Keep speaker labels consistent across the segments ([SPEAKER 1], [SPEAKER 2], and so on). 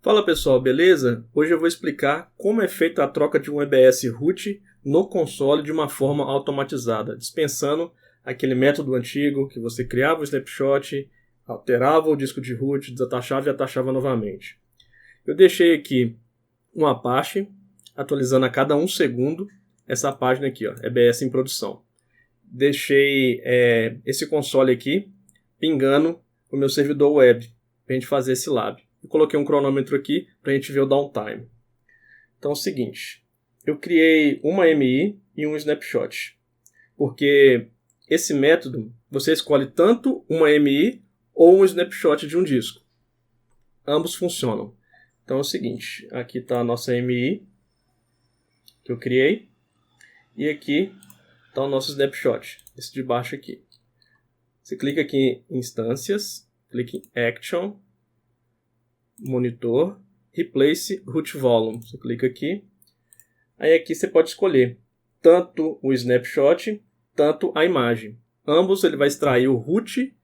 [SPEAKER 1] Fala pessoal, beleza? Hoje eu vou explicar como é feita a troca de um EBS root no console de uma forma automatizada, dispensando aquele método antigo que você criava o snapshot, alterava o disco de root, desatachava e atachava novamente. Eu deixei aqui um Apache, atualizando a cada 1 segundo essa página aqui, ó, EBS em produção. Deixei esse console aqui pingando o meu servidor web para a gente fazer esse lab. Eu coloquei um cronômetro aqui para a gente ver o downtime. Então é o seguinte, eu criei uma AMI e um snapshot, porque esse método você escolhe tanto uma AMI ou um snapshot de um disco. Ambos funcionam. Então é o seguinte, aqui está a nossa AMI que eu criei e aqui está o nosso snapshot, esse de baixo aqui. Você clica aqui em instâncias, clica em Action, Monitor, Replace Root Volume. Você clica aqui. Aí aqui você pode escolher tanto o snapshot, tanto a imagem. Ambos ele vai extrair o root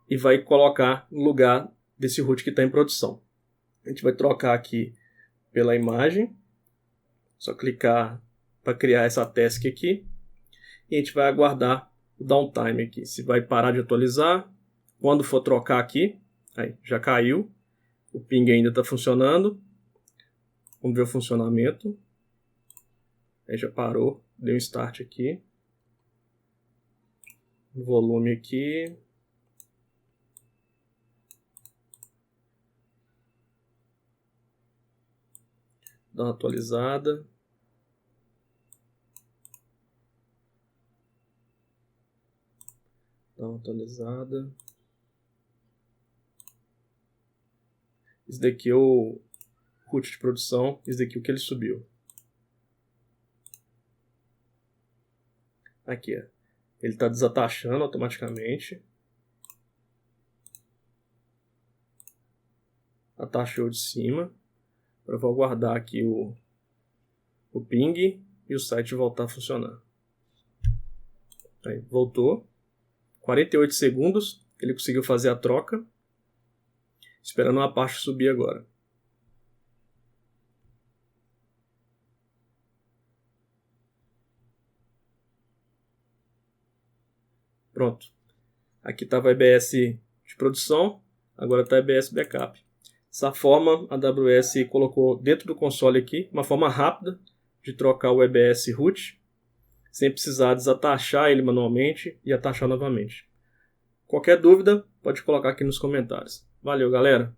[SPEAKER 1] e vai colocar no lugar desse root que está em produção. A gente vai trocar aqui pela imagem. Só clicar para criar essa task aqui. E a gente vai aguardar o downtime aqui. Se vai parar de atualizar. Quando for trocar aqui, aí já caiu. O ping ainda está funcionando. Vamos ver o funcionamento. Aí já parou. Deu um start aqui. Volume aqui. Dá uma atualizada. Dá uma atualizada. Esse daqui é o root de produção. Esse daqui é o que ele subiu. Aqui, ó. Ele está desatachando automaticamente. Atachou de cima. Agora eu vou aguardar aqui o ping e o site voltar a funcionar. Aí, voltou. 48 segundos. Ele conseguiu fazer a troca. Esperando a Apache subir agora. Pronto. Aqui estava a EBS de produção, agora está a EBS backup. Dessa forma, a AWS colocou dentro do console aqui uma forma rápida de trocar o EBS root, sem precisar desatachar ele manualmente e atachar novamente. Qualquer dúvida, pode colocar aqui nos comentários. Valeu, galera!